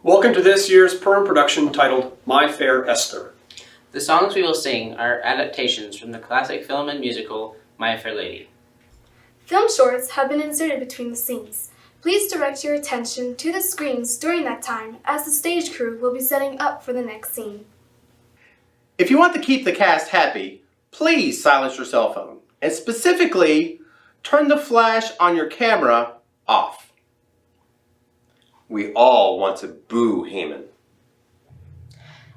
Welcome to this year's Purim production titled My Fair Esther. The songs we will sing are adaptations from the classic film and musical My Fair Lady. Film shorts have been inserted between the scenes. Please direct your attention to the screens during that time as the stage crew will be setting up for the next scene. If you want to keep the cast happy, please silence your cell phone. And specifically, turn the flash on your camera off. We all want to boo Haman.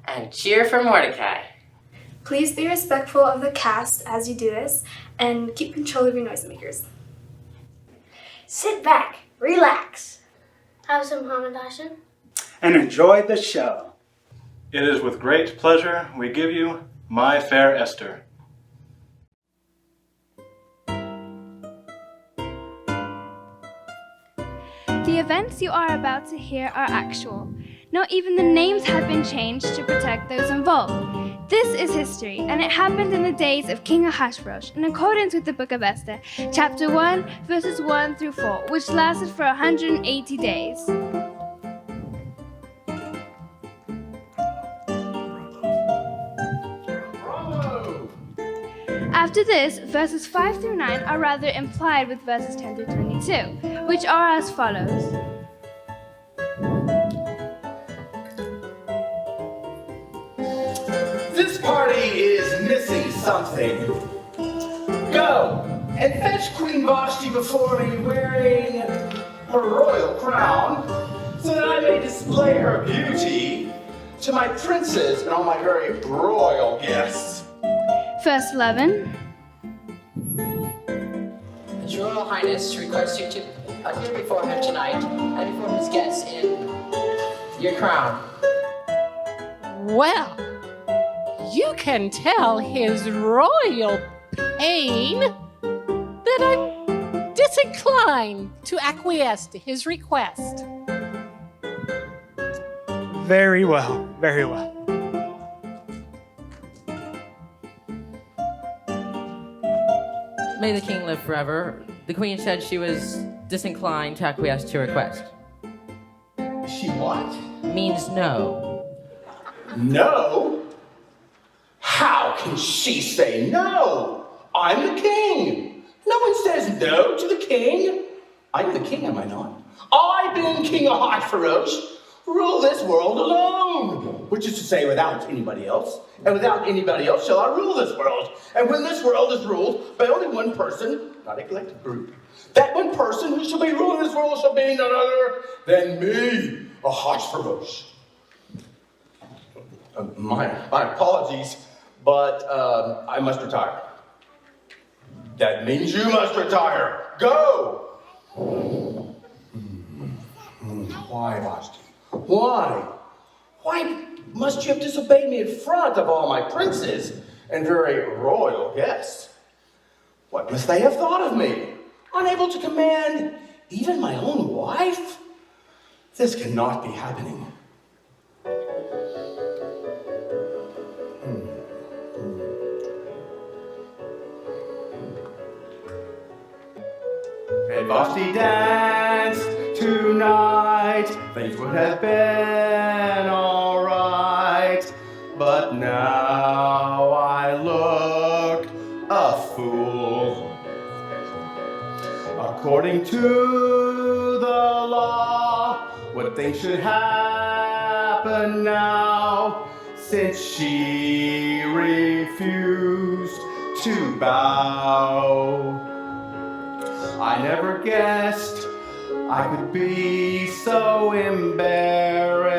And cheer for Mordecai. Please be respectful of the cast as you do this and keep control of your noisemakers. Sit back, relax, have some Hamantashen, and enjoy the show. It is with great pleasure we give you My Fair Esther. The events you are about to hear are actual. Not even the names have been changed to protect those involved. This is history, and it happened in the days of King Ahasuerus, in accordance with the book of Esther, chapter 1, verses 1 through 4, which lasted for 180 days. After this, verses 5 through 9 are rather implied with verses 10 through 22, which are as follows. This party is missing something. Go and fetch Queen Vashti before me wearing her royal crown, so that I may display her beauty to my princes and all my very royal guests. Verse 11. His Royal Highness requests you to appear before him tonight and before his guests in your crown. Well, you can tell his royal pain that I'm disinclined to acquiesce to his request. Very well, very well. May the king live forever. The queen said she was disinclined to acquiesce to your request. She what? Means no. No? How can she say no? I'm the king. No one says no to the king. I'm the king, am I not? I've been King Ahasuerus, rule this world alone, which is to say without anybody else. And without anybody else shall I rule this world. And when this world is ruled by only one person, not a collective group, that one person who shall be ruling this world shall be none other than me, Ahasuerus. My apologies, but I must retire. That means you must retire. Go! Why, Vashti? Why? Why must you have disobeyed me in front of all my princes and very royal guests? What must they have thought of me? Unable to command even my own wife? This cannot be happening. Had Vashti danced tonight, things would have been all right. But now I look a fool. According to the law, what things should happen now, since she refused to bow. I never guessed I could be so embarrassed.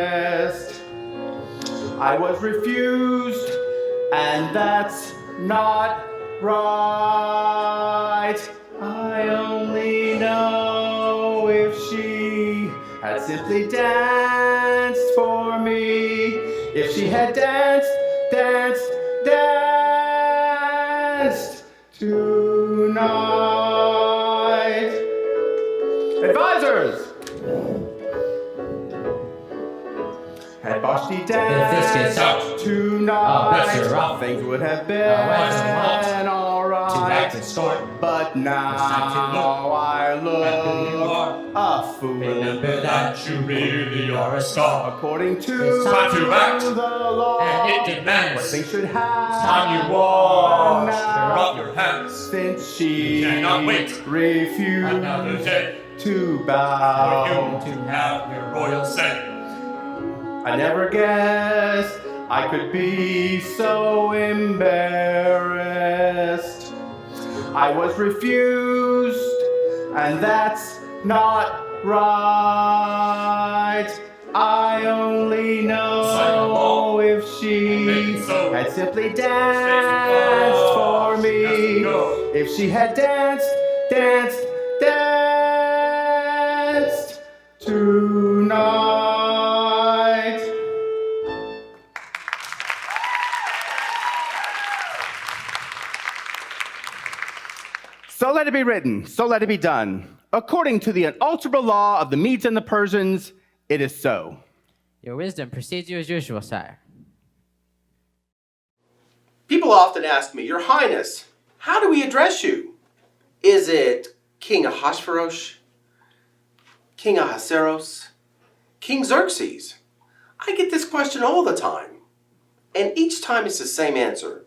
I was refused, and that's not right. I only know if she had simply danced for me. If she had danced tonight. Advisors! Had Vashti danced tonight, things would have been all right. right. But now I look a fool. Remember that you really are a star. According to It's time to act, the law, and it demands. what they should have. It's time you wash your hands. Since she cannot wait refused another day to for bow. you to have your royal say. I never guessed I could be so embarrassed. I was refused, and that's not right. I only know if she had simply danced for me. If she had danced tonight. So let it be written, so let it be done. According to the unalterable law of the Medes and the Persians, it is so. Your wisdom precedes you as usual, sire. People often ask me, Your Highness, how do we address you? Is it King Ahasuerus, King Ahasuerus, King Xerxes? I get this question all the time, and each time it's the same answer.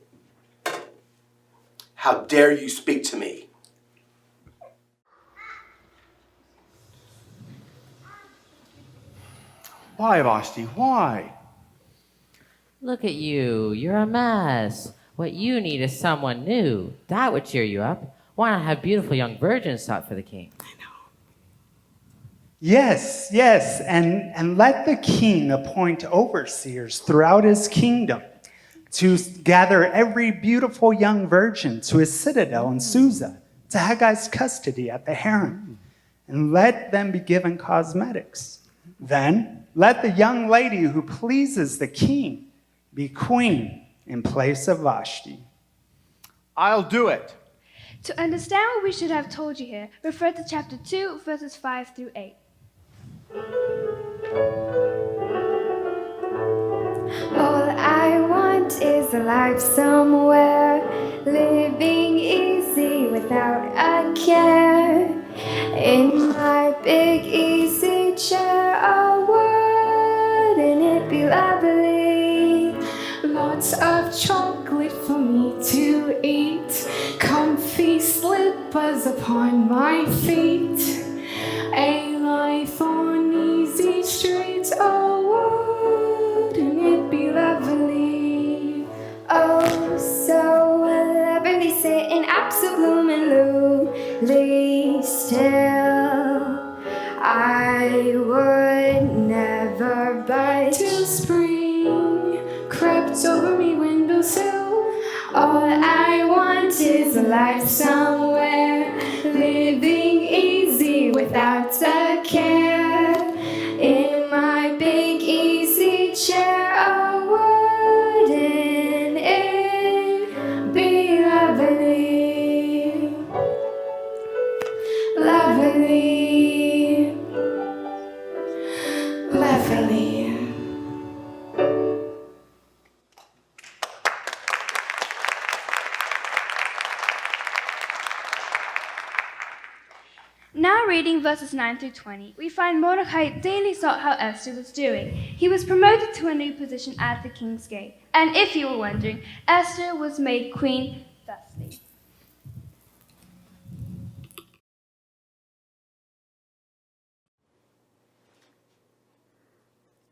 How dare you speak to me? Why, Vashti, why? Look at you. You're a mess. What you need is someone new. That would cheer you up. Why not have beautiful young virgins sought for the king? Yes, and let the king appoint overseers throughout his kingdom to gather every beautiful young virgin to his citadel in Susa, to Haggai's custody at the harem, and let them be given cosmetics. Then let the young lady who pleases the king be queen in place of Vashti. I'll do it. To understand what we should have told you here, refer to chapter 2, verses 5 through 8. All I want is a life somewhere, living easy without a care. In my big easy chair, oh, wouldn't it be lovely? Lots of chocolate for me to eat, comfy slippers upon my feet, a life on easy streets, oh, wouldn't it be lovely? Oh, so lovely, sitting absolute bloom and Lily still. I would never but till spring crept over me windowsill. All I want is a life somewhere, living easy without a care. In my big easy chair, oh, wouldn't it be lovely? Lovely, lovely. Now reading verses 9 through 20, we find Mordecai daily sought how Esther was doing. He was promoted to a new position at the king's gate. And if you were wondering, Esther was made queen thusly.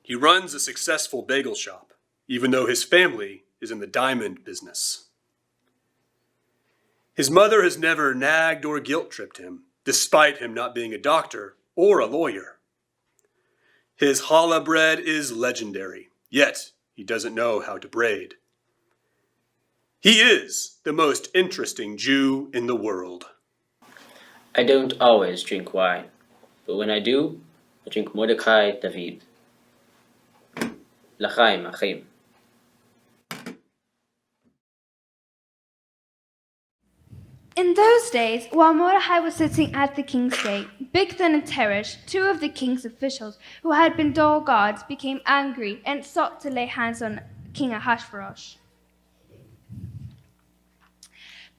He runs a successful bagel shop, even though his family is in the diamond business. His mother has never nagged or guilt-tripped him, despite him not being a doctor or a lawyer. His challah bread is legendary, yet he doesn't know how to braid. He is the most interesting Jew in the world. I don't always drink wine, but when I do, I drink Mordecai David. L'chaim, achim. In those days, while Mordecai was sitting at the king's gate, Bigthan and Teresh, two of the king's officials who had been door guards, became angry and sought to lay hands on King Ahasuerus.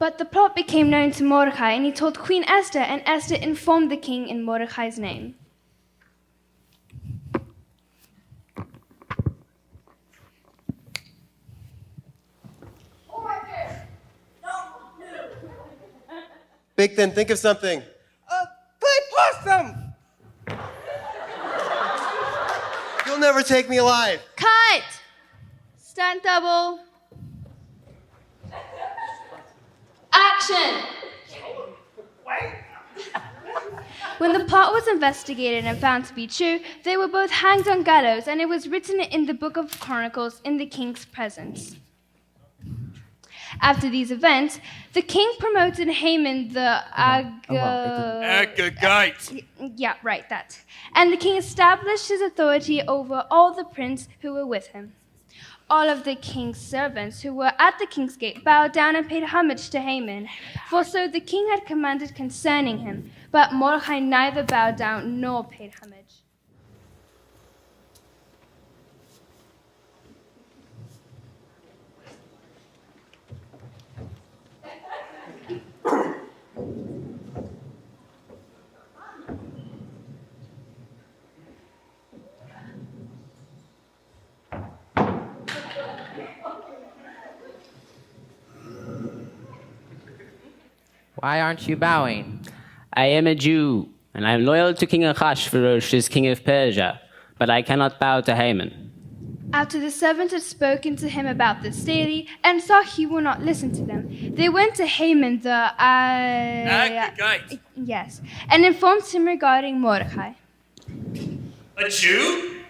But the plot became known to Mordecai, and he told Queen Esther, and Esther informed the king in Mordecai's name. Big Thin, think of something. Play possum! You'll never take me alive. Cut! Stunt double. Action! When the plot was investigated and found to be true, they were both hanged on gallows, and it was written in the Book of Chronicles in the king's presence. After these events, the king promoted Haman the Agagite. Yeah, right, that. And the king established his authority over all the princes who were with him. All of the king's servants who were at the king's gate bowed down and paid homage to Haman, for so the king had commanded concerning him. But Mordecai neither bowed down nor paid homage. Why aren't you bowing? I am a Jew, and I am loyal to King Ahasuerus, as king of Persia, but I cannot bow to Haman. After the servant had spoken to him about this daily, and saw he would not listen to them, they went to Haman the Agagite. yes, and informed him regarding Mordecai. A Jew?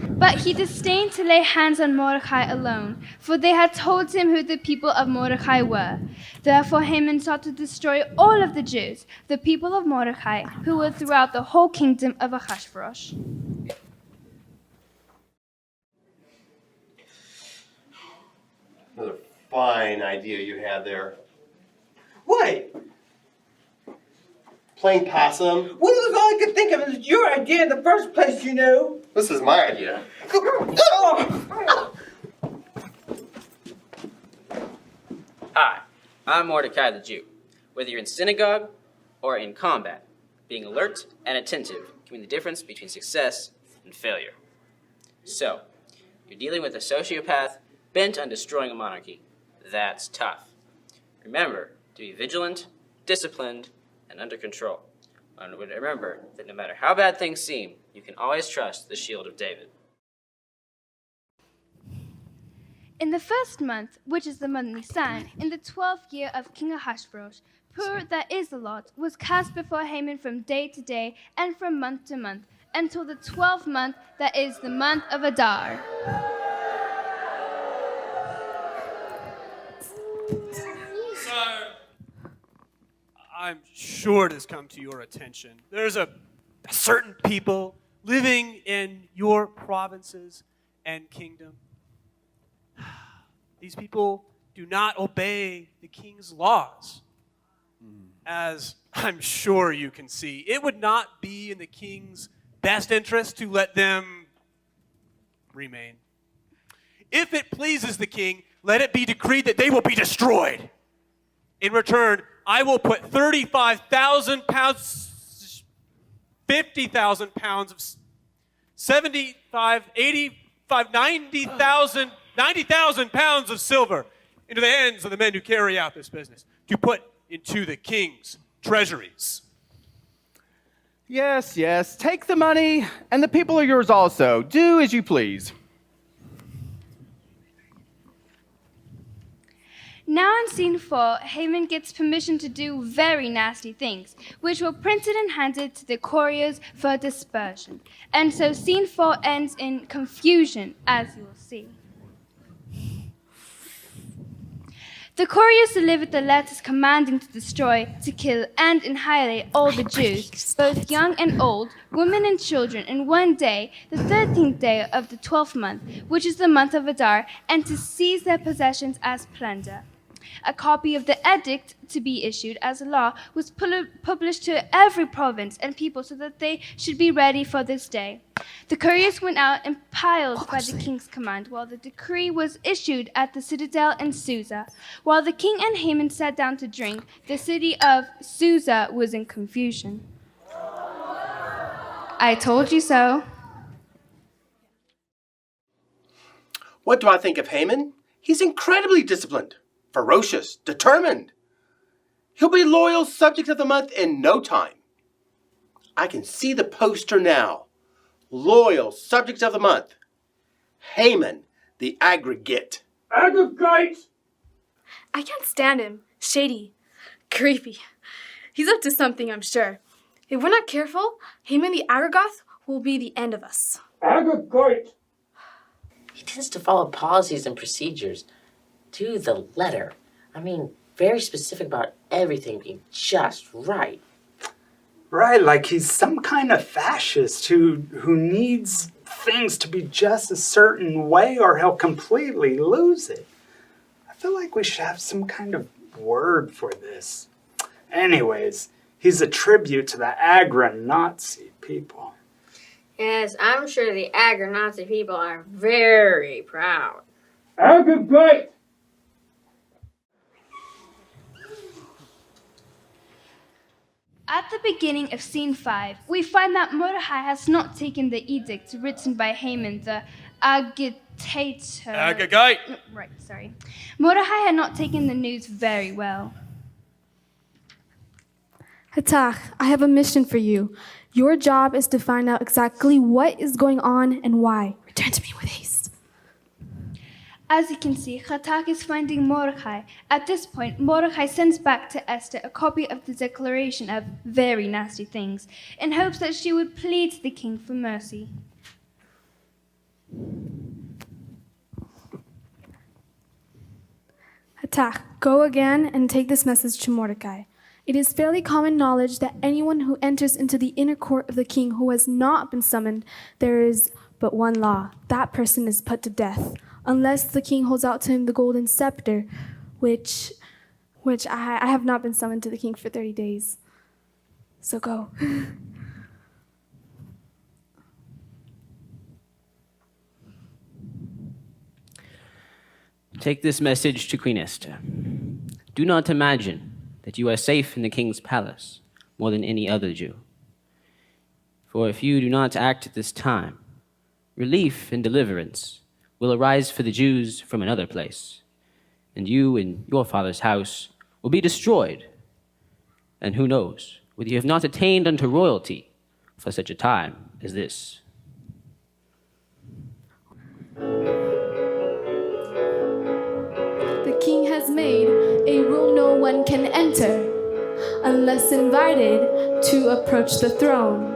But he disdained to lay hands on Mordecai alone, for they had told him who the people of Mordecai were. Therefore Haman sought to destroy all of the Jews, the people of Mordecai, who were throughout the whole kingdom of Ahasuerus. Another fine idea you had there. What? Playing possum. Well, it was all I could think of. It was your idea in the first place, you know. This is my idea. Hi, I'm Mordecai the Jew. Whether you're in synagogue or in combat, being alert and attentive can mean the difference between success and failure. So, you're dealing with a sociopath bent on destroying a monarchy. That's tough. Remember to be vigilant, disciplined, and under control. And remember that no matter how bad things seem, you can always trust the shield of David. In the first month, which is the month Nisan, in the 12th year of King Ahasuerus, Pur, that is the lot, was cast before Haman from day to day and from month to month, until the 12th month, that is the month of Adar. Sire, I'm sure it has come to your attention. There's a certain people living in your provinces and kingdom. These people do not obey the king's laws. As I'm sure you can see, it would not be in the king's best interest to let them remain. If it pleases the king, let it be decreed that they will be destroyed. In return, I will put 35,000 pounds, 50,000 pounds of 75, 85, 90,000 pounds of silver into the hands of the men who carry out this business to put into the king's treasuries. Yes, yes. Take the money, and the people are yours also. Do as you please. Now in scene 4, Haman gets permission to do very nasty things, which were printed and handed to the couriers for dispersion. And so scene 4 ends in confusion, as you will see. The couriers delivered the letters commanding to destroy, to kill, and annihilate all the Jews, both young and old, women and children, in one day, the 13th day of the 12th month, which is the month of Adar, and to seize their possessions as plunder. A copy of the edict to be issued as a law was published to every province and people so that they should be ready for this day. The couriers went out impelled by the king's command, while the decree was issued at the citadel in Susa. While the king and Haman sat down to drink, the city of Susa was in confusion. I told you so. What do I think of Haman? He's incredibly disciplined, ferocious, determined. He'll be loyal subject of the month in no time. I can see the poster now. Loyal subject of the month. Haman, the aggregate. Aggregate! I can't stand him. Shady. Creepy. He's up to something, I'm sure. If we're not careful, Haman the Aggregoth will be the end of us. Aggregate! He tends to follow policies and procedures to the letter. I mean, very specific about everything being just right. Right, like he's some kind of fascist who needs things to be just a certain way or he'll completely lose it. I feel like we should have some kind of word for this. Anyways, he's a tribute to the Agro-Nazi people. Yes, I'm sure the Agro-Nazi people are very proud. Aggregate! At the beginning of scene 5, we find that Mordecai has not taken the edict written by Haman, the agitator. Agagite! Right, sorry. Mordecai had not taken the news very well. Hatach, I have a mission for you. Your job is to find out exactly what is going on and why. Return to me with haste. As you can see, Hatak is finding Mordecai. At this point, Mordecai sends back to Esther a copy of the declaration of very nasty things, in hopes that she would plead to the king for mercy. Hatach, go again and take this message to Mordecai. It is fairly common knowledge that anyone who enters into the inner court of the king who has not been summoned, there is but one law. That person is put to death, unless the king holds out to him the golden scepter, which I have not been summoned to the king for 30 days. So go. Take this message to Queen Esther. Do not imagine that you are safe in the king's palace more than any other Jew. For if you do not act at this time, relief and deliverance will arise for the Jews from another place, and you and your father's house will be destroyed. And who knows whether you have not attained unto royalty for such a time as this. The king has made a rule no one can enter, unless invited to approach the throne.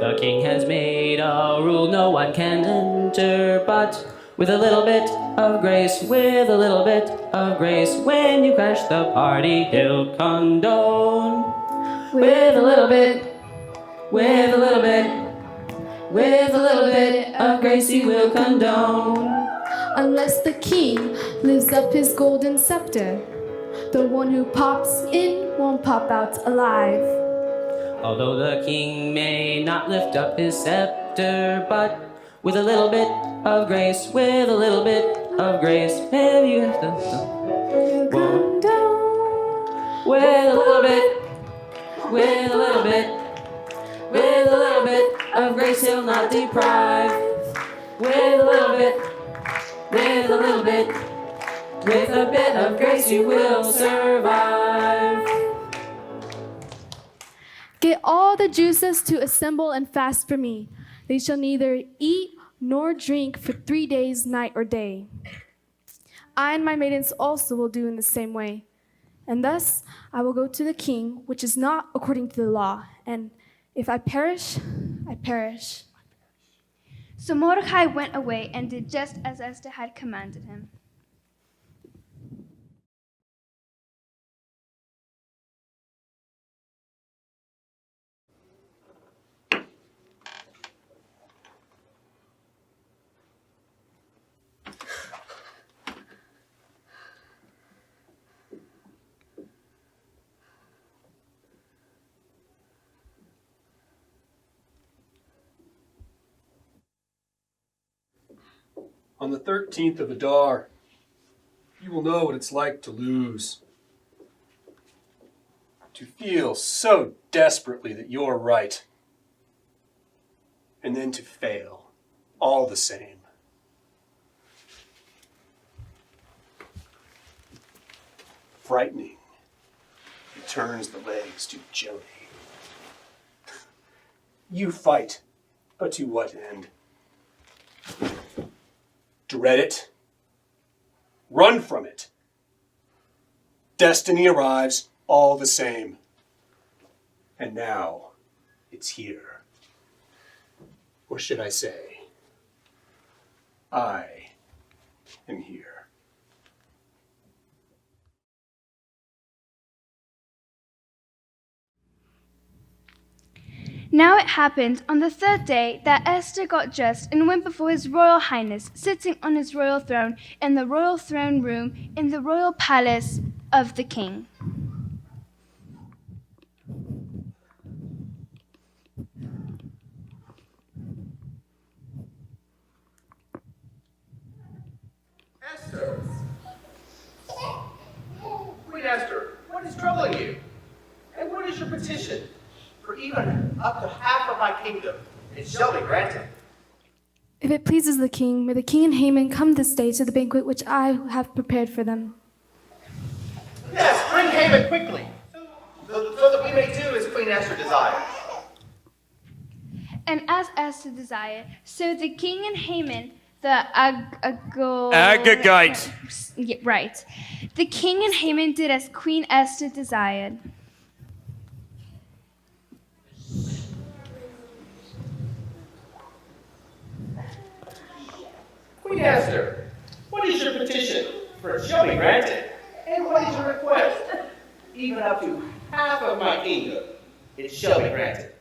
The king has made a rule no one can enter, but with a little bit of grace, with a little bit of grace, when you crash the party, he'll condone. With a little bit, with a little bit, with a little bit of grace, he will condone. Unless the king lifts up his golden scepter, the one who pops in won't pop out alive. Although the king may not lift up his scepter, but with a little bit of grace, with a little bit of grace, maybe you have to condone. With a little bit, with a little bit, with a little bit of grace, he'll not deprive. With a little bit, with a little bit, with a bit of grace, you will survive. Get all the Jews to assemble and fast for me. They shall neither eat nor drink for 3 days, night or day. I and my maidens also will do in the same way. And thus I will go to the king, which is not according to the law. And if I perish, I perish. So Mordecai went away and did just as Esther had commanded him. On the 13th of Adar, you will know what it's like to lose. To feel so desperately that you're right. And then to fail, all the same. Frightening. It turns the legs to jelly. You fight, but to what end? Dread it. Run from it. Destiny arrives all the same. And now it's here. Or should I say, I am here. Now it happened on the third day that Esther got dressed and went before His Royal Highness, sitting on his royal throne in the royal throne room in the royal palace of the king. Esther! Queen Esther, what is troubling you? And what is your petition? For even up to half of my kingdom, it shall be granted. If it pleases the king, may the king and Haman come this day to the banquet which I have prepared for them. Yes, bring Haman quickly, so that we may do as Queen Esther desires. And as Esther desired, so the king and Haman, the Agagite. Yeah, right. The king and Haman did as Queen Esther desired. Queen Esther, what is your petition? For it shall be granted. And what is your request? Even up to half of my kingdom, it shall be granted.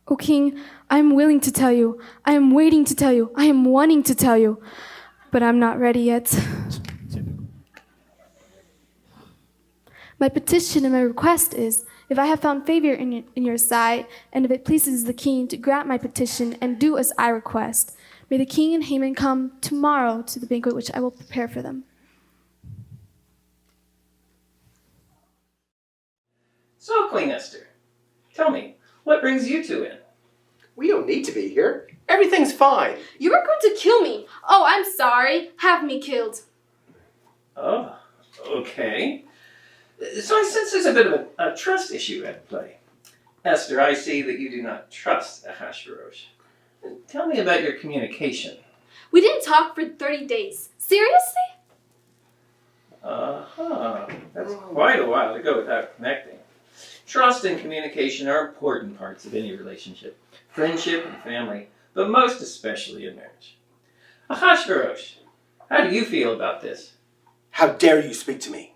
O king, I am willing to tell you. I am waiting to tell you. I am wanting to tell you. But I'm not ready yet. My petition and my request is, if I have found favor in your sight, and if it pleases the king to grant my petition and do as I request, may the king and Haman come tomorrow to the banquet which I will prepare for them. So, Queen Esther, tell me, what brings you two in? We don't need to be here. Everything's fine. You were going to kill me. Oh, I'm sorry. Have me killed. Oh, okay. So I sense there's a bit of a trust issue at play. Esther, I see that you do not trust Ahasuerus. Tell me about your communication. We didn't talk for 30 days. Seriously? Uh-huh. That's quite a while to go without connecting. Trust and communication are important parts of any relationship, friendship and family, but most especially in marriage. Ahasuerus, how do you feel about this? How dare you speak to me?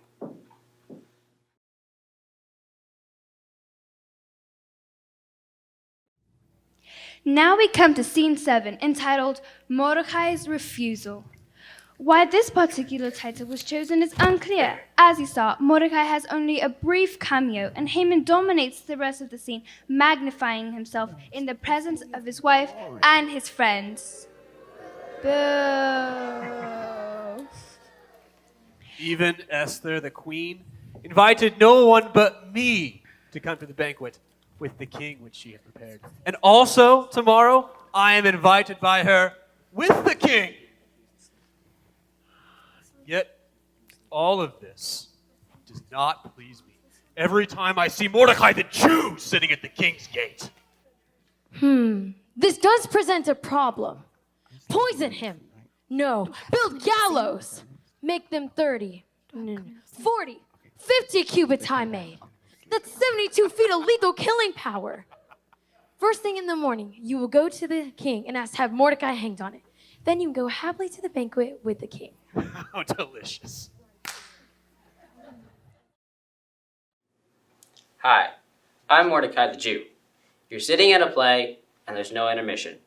Now we come to scene 7, entitled Mordecai's Refusal. Why this particular title was chosen is unclear. As you saw, Mordecai has only a brief cameo, and Haman dominates the rest of the scene, magnifying himself in the presence of his wife and his friends. Boo. Even Esther, the queen, invited no one but me to come to the banquet with the king which she had prepared. And also, tomorrow, I am invited by her with the king. Yet, all of this does not please me. Every time I see Mordecai the Jew sitting at the king's gate. This does present a problem. Poison him. No. Build gallows. Make them 30, 40, 50 cubits high made. That's 72 feet of lethal killing power. First thing in the morning, you will go to the king and ask to have Mordecai hanged on it. Then you go happily to the banquet with the king. How delicious. Hi, I'm Mordecai the Jew. You're sitting at a play, and there's no intermission.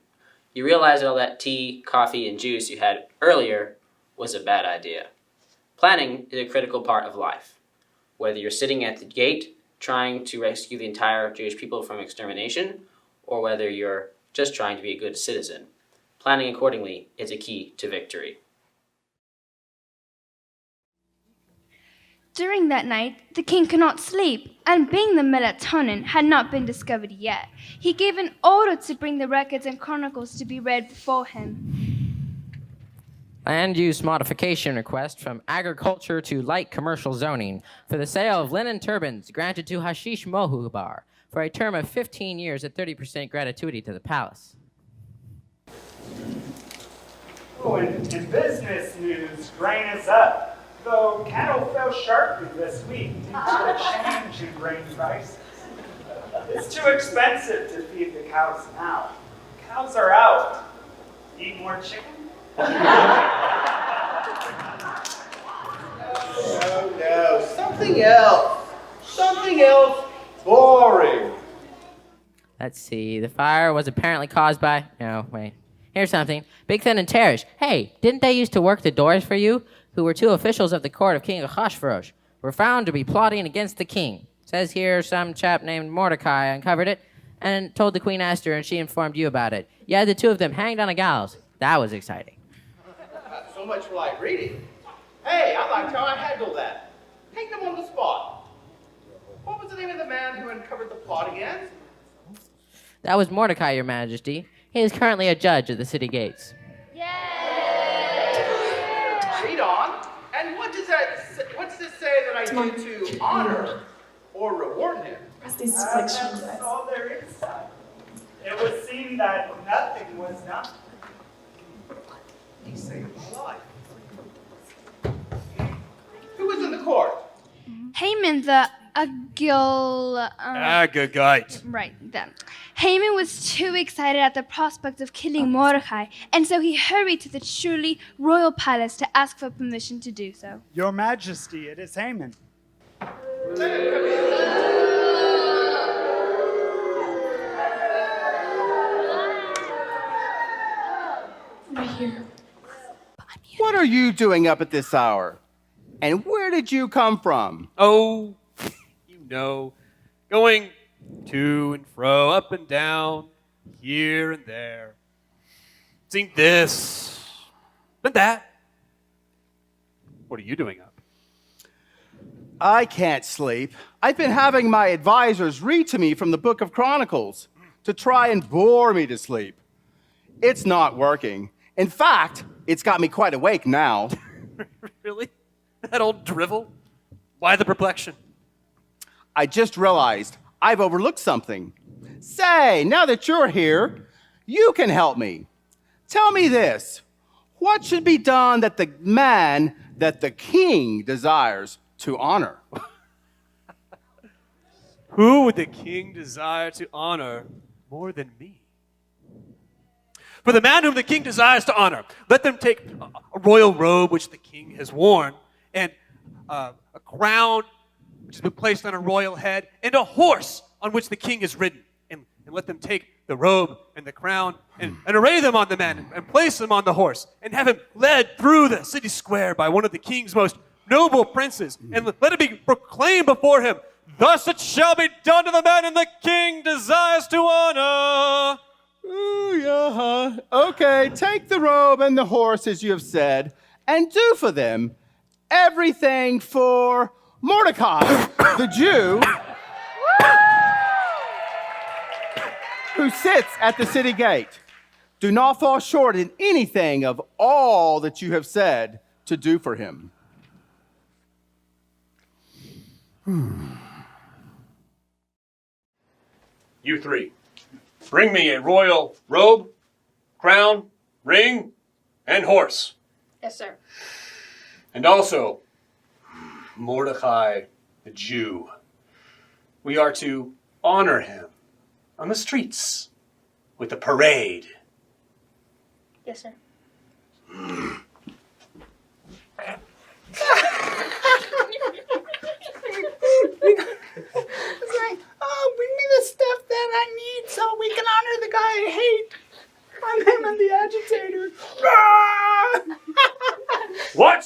You realize all that tea, coffee, and juice you had earlier was a bad idea. Planning is a critical part of life. Whether you're sitting at the gate trying to rescue the entire Jewish people from extermination, or whether you're just trying to be a good citizen, planning accordingly is a key to victory. During that night, the king could not sleep, and being the melatonin had not been discovered yet, he gave an order to bring the records and chronicles to be read before him. Land use modification request from agriculture to light commercial zoning for the sale of linen turbans granted to Hashish Mohubar for a term of 15 years at 30% gratuity to the palace. Oh, in business news, grain is up, though cattle fell sharply this week due to a change in grain prices. It's too expensive to feed the cows now. Cows are out. Eat more chicken? No, something else. Something else boring. Let's see. The fire was apparently caused by... No, wait. Here's something. Big Thin and Teresh. Hey, didn't they used to work the doors for you? Who were two officials of the court of King Ahasuerus, were found to be plotting against the king. Says here some chap named Mordecai uncovered it and told the Queen Esther, and she informed you about it. You had the two of them hanged on a gallows. That was exciting. So much for light reading. Hey, I liked how I handled that. Hang them on the spot. What was the name of the man who uncovered the plot again? That was Mordecai, Your Majesty. He is currently a judge at the city gates. Read on. And what does this say that I need to honor or reward him? That's all there is, son. It was seen that nothing was done. He saved my life. Who was in the court? Haman the Agagite. Right, then. Haman was too excited at the prospect of killing Mordecai, and so he hurried to the truly royal palace to ask for permission to do so. Your Majesty, it is Haman. Right here. What are you doing up at this hour? And where did you come from? Oh, you know, going to and fro, up and down, here and there. Seen this, and that. What are you doing up? I can't sleep. I've been having my advisors read to me from the Book of Chronicles to try and bore me to sleep. It's not working. In fact, it's got me quite awake now. Really? That old drivel? Why the perplexion? I just realized I've overlooked something. Say, now that you're here, you can help me. Tell me this. What should be done that the man that the king desires to honor? Who would the king desire to honor more than me? For the man whom the king desires to honor, let them take a royal robe which the king has worn, and a crown which has been placed on a royal head, and a horse on which the king is ridden. And let them take the robe and the crown and array them on the man and place him on the horse and have him led through the city square by one of the king's most noble princes, and let it be proclaimed before him, thus it shall be done to the man whom the king desires to honor. Ooh, yeah. Okay, take the robe and the horse as you have said, and do for them everything for Mordecai, the Jew, who sits at the city gate. Do not fall short in anything of all that you have said to do for him. You three, bring me a royal robe, crown, ring, and horse. Yes, sir. And also, Mordecai, the Jew. We are to honor him on the streets with a parade. Yes, sir. It's like, oh, bring me the stuff that I need so we can honor the guy I hate. I'm Haman the agitator. What?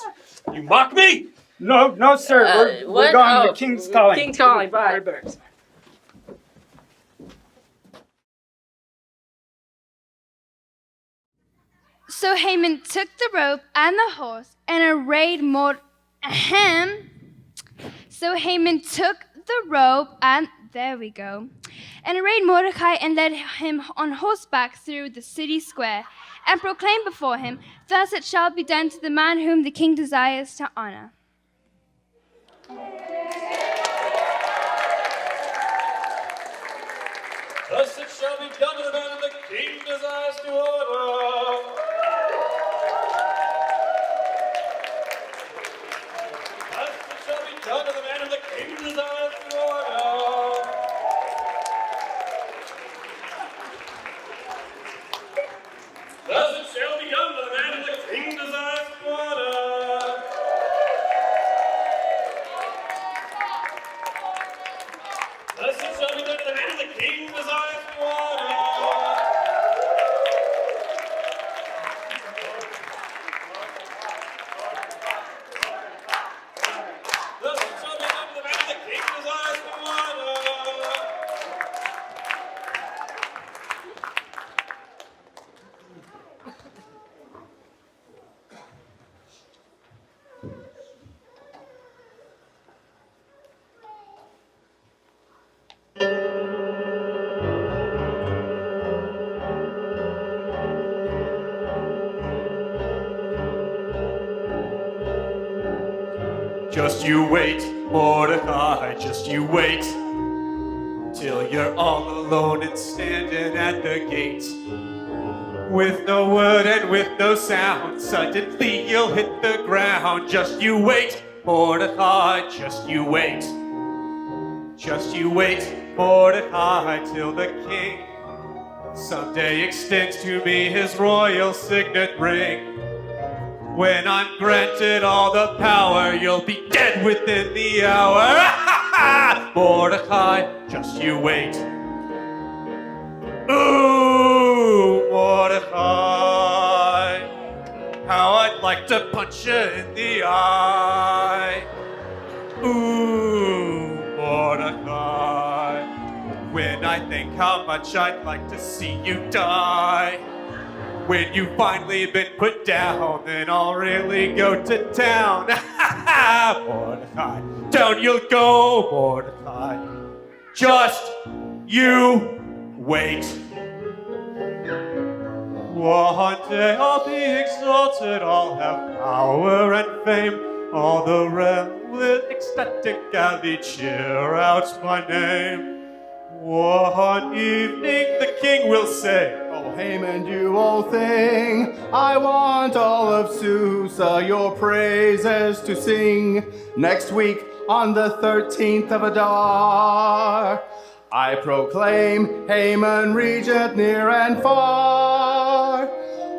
You mock me? No, sir. We're what? going. Oh, The king's calling. King's calling. Bye. So Haman took the robe and the horse and arrayed So Haman took the robe, and there we go, and arrayed Mordecai and led him on horseback through the city square, and proclaimed before him, "Thus it shall be done to the man whom the king desires to honor." Thus it shall be done to the man whom the king desires to honor. Thus it shall be done to the man whom the king desires to honor. Thus it shall be done to the man whom the king desires to honor. Thus it shall be done to the man whom the king desires to honor. Thus it shall be done to the man whom the king desires to honor. Just you wait, Mordecai, just you wait, till you're all alone and standing at the gate. With no word and with no sound, suddenly you'll hit the ground. Just you wait, Mordecai, just you wait. Just you wait, Mordecai, till the king someday extends to me his royal signet ring. When I'm granted all the power, you'll be dead within the hour. Mordecai, just you wait. Ooh, Mordecai, how I'd like to punch you in the eye. Ooh, Mordecai, when I think how much I'd like to see you die. When you've finally been put down, then I'll really go to town. Mordecai, down you'll go, Mordecai. Just you wait. One day I'll be exalted, I'll have power and fame. All the realm will ecstatically cheer out my name. One evening the king will say, "Oh, Haman, you old thing, I want all of Susa your praises to sing. Next week on the 13th of Adar, I proclaim Haman regent near and far.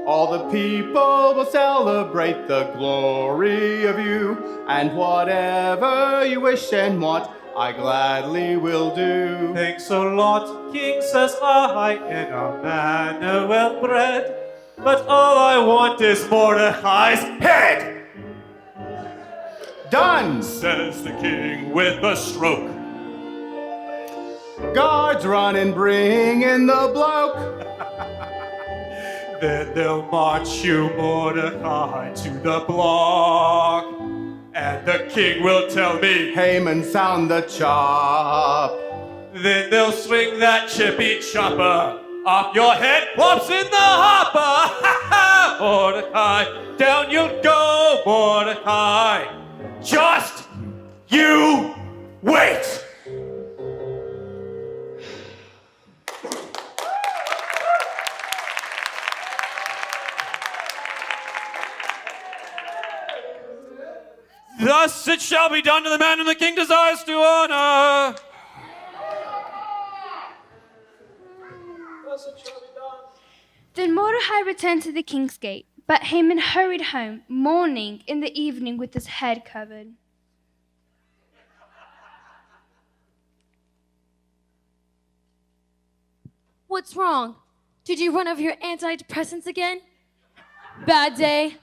All the people will celebrate the glory of you, and whatever you wish and want, I gladly will do." Thanks a lot, king, says I, in a manner well bred. But all I want is Mordecai's head. "Done," says the king with a stroke. "Guards run and bring in the bloke." Then they'll march you, Mordecai, to the block. And the king will tell me, "Haman, sound the chop." Then they'll swing that chippy chopper off your head, plops in the hopper. Mordecai, down you'll go, Mordecai. Just you wait. Thus it shall be done to the man whom the king desires to honor. Then Mordecai returned to the king's gate, but Haman hurried home, mourning in the evening with his head covered. What's wrong? Did you run over your antidepressants again? Bad day?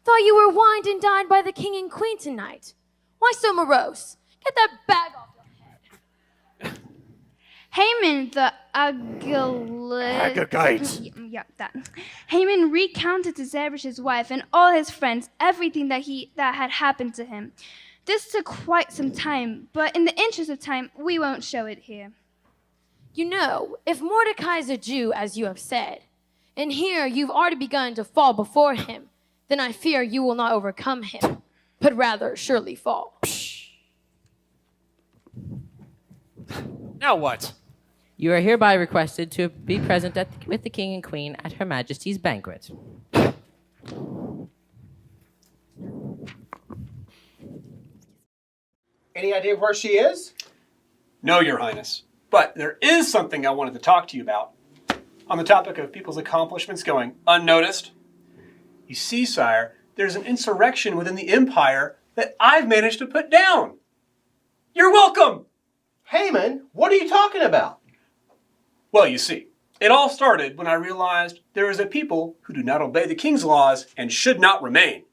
Thought you were wined and dined by the king and queen tonight. Why so morose? Get that bag off your head. Haman the Agagite. Yeah, that. Haman recounted to Zeresh's wife and all his friends everything that had happened to him. This took quite some time, but in the interest of time, we won't show it here. You know, if Mordecai is a Jew, as you have said, and here you've already begun to fall before him, then I fear you will not overcome him, but rather surely fall. Now what? You are hereby requested to be present with the king and queen at Her Majesty's banquet. Any idea where she is? No, Your Highness. But there is something I wanted to talk to you about on the topic of people's accomplishments going unnoticed. You see, sire, there's an insurrection within the empire that I've managed to put down. You're welcome! Haman, what are you talking about? Well, you see, it all started when I realized there is a people who do not obey the king's laws and should not remain.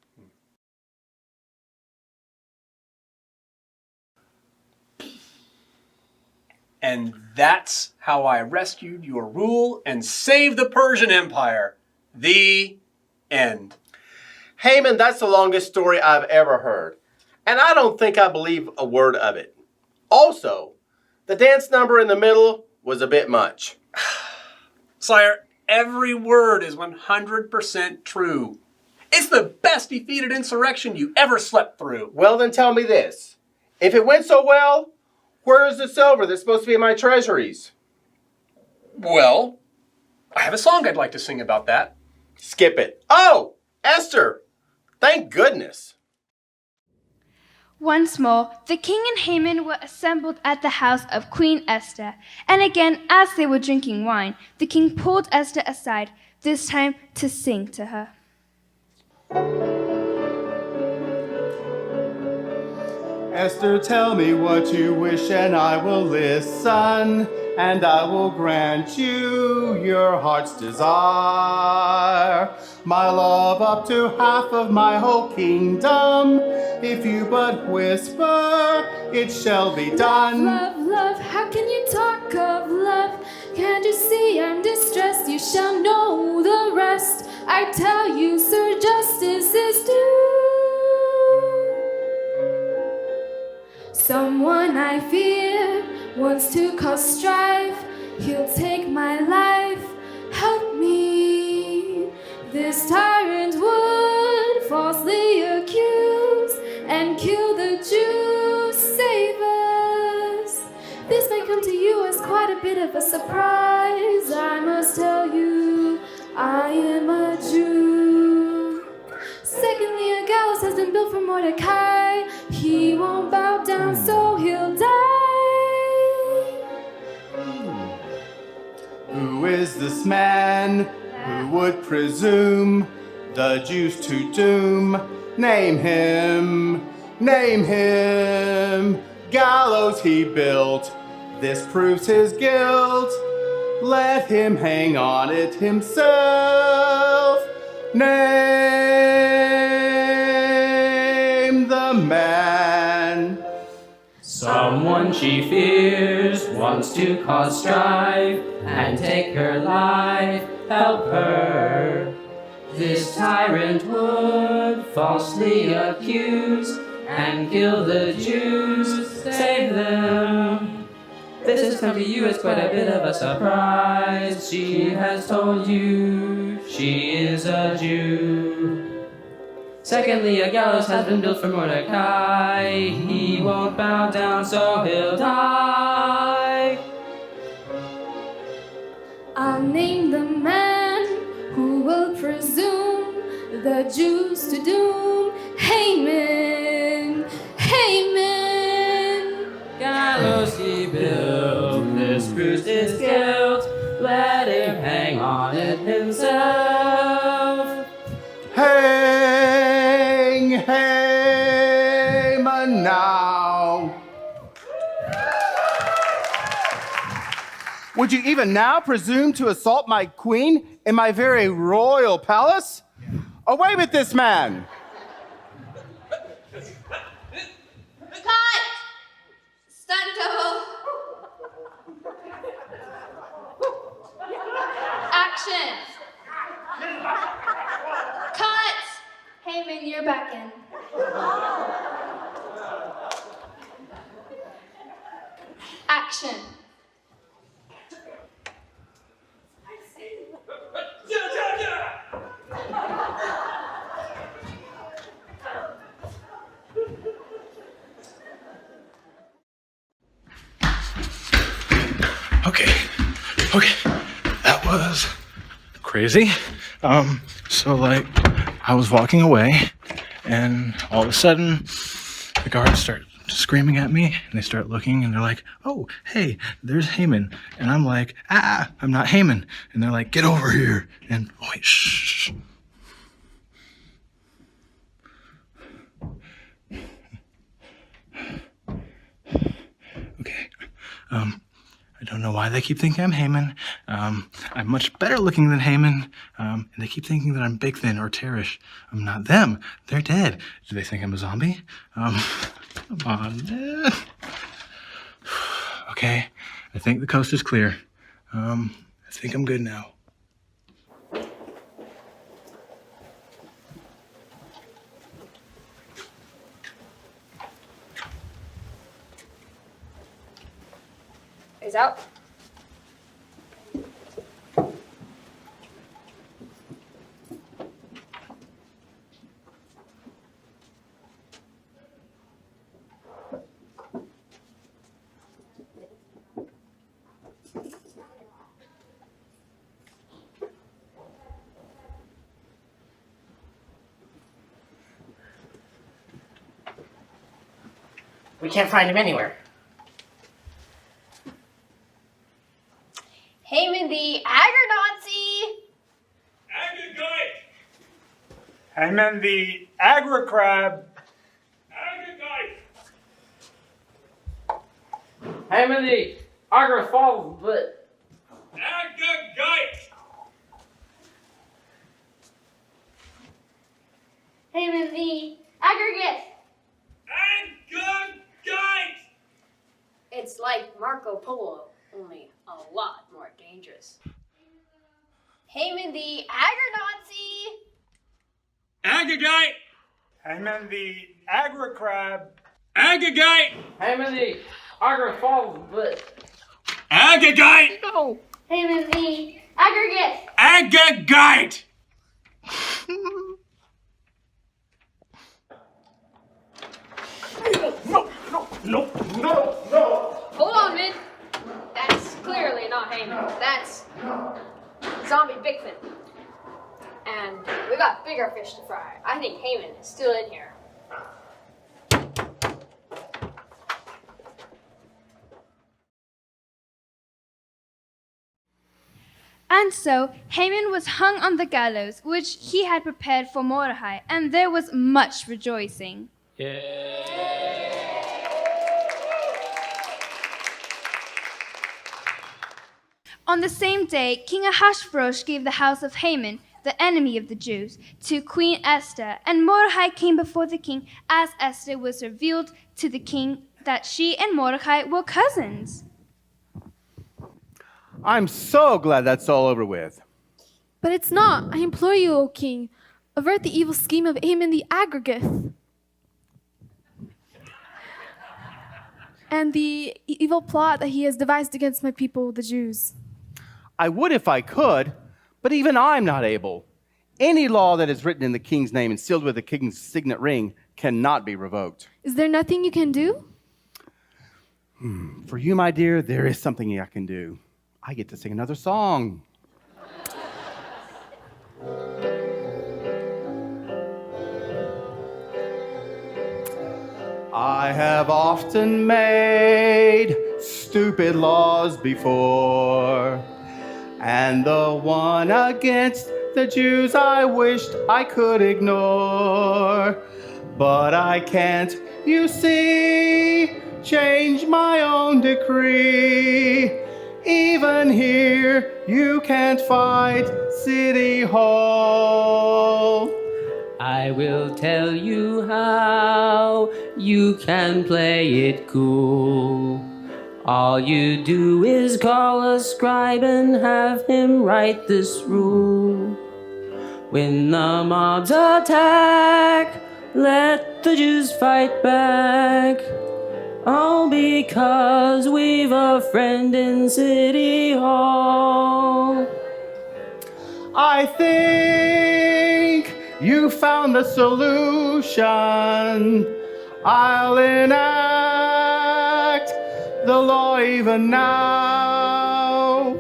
And that's how I rescued your rule and saved the Persian Empire. The end. Haman, that's the longest story I've ever heard. And I don't think I believe a word of it. Also, the dance number in the middle was a bit much. Sire, every word is 100% true. It's the best defeated insurrection you ever slept through. Well, then tell me this. If it went so well, where is the silver that's supposed to be in my treasuries? Well, I have a song I'd like to sing about that. Skip it. Oh, Esther! Thank goodness. Once more, the king and Haman were assembled at the house of Queen Esther. And again, as they were drinking wine, the king pulled Esther aside, this time to sing to her. Esther, tell me what you wish and I will listen, and I will grant you your heart's desire. My love up to half of my whole kingdom, if you but whisper, it shall be done. Love, love, how can you talk of love? Can't you see I'm distressed? You shall know the rest. I tell you, sir, justice is due. Someone I fear wants to cause strife. He'll take my life. Help me. This tyrant would falsely accuse and kill the Jews. Save us. This may come to you as quite a bit of a surprise. I must tell you, I am a Jew. Secondly, a gallows has been built for Mordecai. He won't bow down, so he'll die. Who is this man who would presume the Jews to doom? Name him, name him. Gallows he built, this proves his guilt. Let him hang on it himself. Name the man. Someone she fears wants to cause strife and take her life. Help her. This tyrant would falsely accuse and kill the Jews. Save them. This has come to you as quite a bit of a surprise. She has told you she is a Jew. Secondly, a gallows has been built for Mordecai. He won't bow down, so he'll die. I'll name the man who will presume the Jews to doom. Haman, Haman. Gallows he built, this proves his guilt. Let him hang on it himself. Hang Haman now. Would you even now presume to assault my queen in my very royal palace? Away with this man! Cut! Stunt double. Action. Cut! Haman, you're back in. action. Okay, that was crazy. So like, I was walking away, and all of a sudden, the guards start screaming at me, and they start looking, and they're like, "Oh, hey, there's Haman," and I'm like, I'm not Haman," and they're like, "Get over here," and oh wait, shh. Okay, I don't know why they keep thinking I'm Haman. I'm much better looking than Haman, and they keep thinking that I'm Bigthin or Teresh. I'm not them. They're dead. Do they think I'm a zombie? Come on. Okay, I think the coast is clear. I think I'm good now. Is out. We can't find him anywhere. Haman the Agger-Nazi! Haman the Agri-Crab. Haman the Agrafall, but Haman the Aggregate! It's like Marco Polo, only a lot more dangerous. Haman the Agger-Nazi! Agagite! Haman the Agri-Crab. Agagite! Haman the Agrafall, but Agagite! no. Haman the Aggregate! Agagite! No! Hold on, Min. That's clearly not Haman. That's zombie Bigthin. And we got bigger fish to fry. I think Haman is still in here. And so Haman was hung on the gallows, which he had prepared for Mordecai, and there was much rejoicing. On the same day, King Ahasuerus gave the house of Haman, the enemy of the Jews, to Queen Esther, and Mordecai came before the king as Esther was revealed to the king that she and Mordecai were cousins. I'm so glad that's all over with. But it's not. I implore you, O king, avert the evil scheme of Haman the Aggregate and the evil plot that he has devised against my people, the Jews. I would if I could, but even I'm not able. Any law that is written in the king's name and sealed with the king's signet ring cannot be revoked. Is there nothing you can do? For you, my dear, there is something I can do. I get to sing another song. I have often made stupid laws before, and the one against the Jews I wished I could ignore. But I can't, you see, change my own decree. Even here, you can't fight City Hall. I will tell you how you can play it cool. All you do is call a scribe and have him write this rule. When the mobs attack, let the Jews fight back. All because we've a friend in City Hall. I think you found the solution. I'll enact the law even now.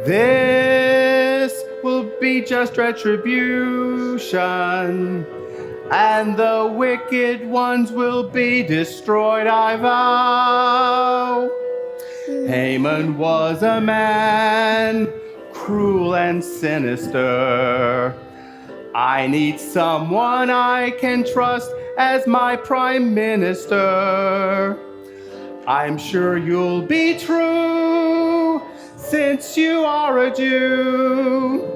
This will be just retribution, and the wicked ones will be destroyed, I vow. Haman was a man, cruel and sinister. I need someone I can trust as my prime minister. I'm sure you'll be true, since you are a Jew.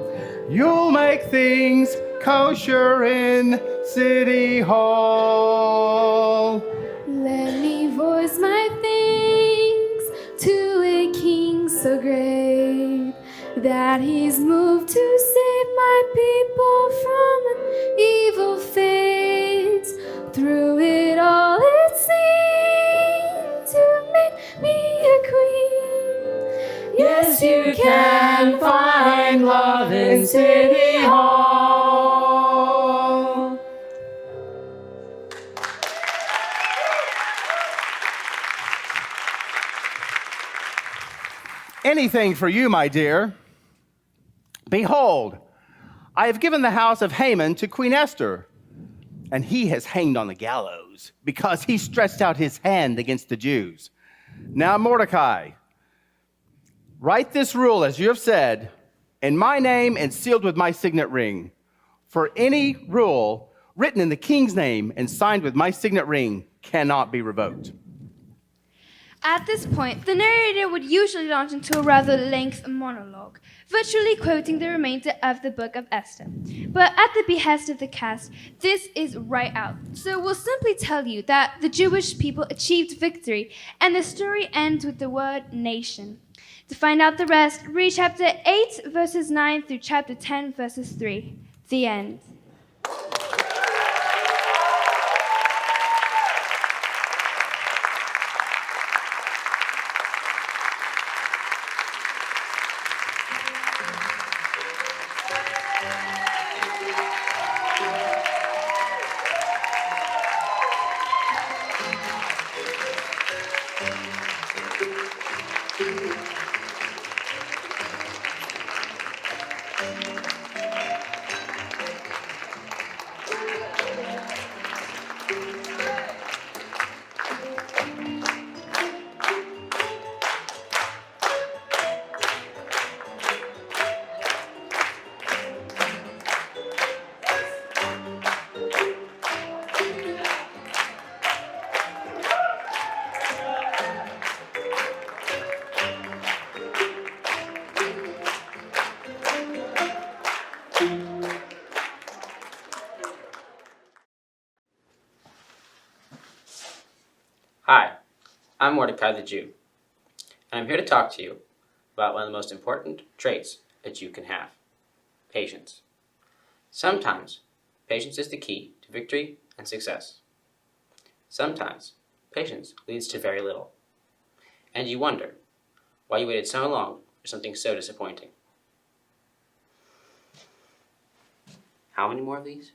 You'll make things kosher in City Hall. Let me voice my thanks to a king so great, that he's moved to save my people from an evil fate. Through it all it seemed to make me a queen. Yes, you can find love in City Hall. Anything for you, my dear. Behold, I have given the house of Haman to Queen Esther, and he has hanged on the gallows because he stretched out his hand against the Jews. Now, Mordecai, write this rule as you have said, in my name and sealed with my signet ring. For any rule written in the king's name and signed with my signet ring cannot be revoked. At this point, the narrator would usually launch into a rather lengthy monologue, virtually quoting the remainder of the book of Esther. But at the behest of the cast, this is right out. So we'll simply tell you that the Jewish people achieved victory, and the story ends with the word nation. To find out the rest, read chapter 8, verses 9 through chapter 10, verses 3. The end. Hi, I'm Mordecai the Jew, and I'm here to talk to you about one of the most important traits a Jew can have: patience. Sometimes, patience is the key to victory and success. Sometimes, patience leads to very little, and you wonder why you waited so long for something so disappointing. How many more of these?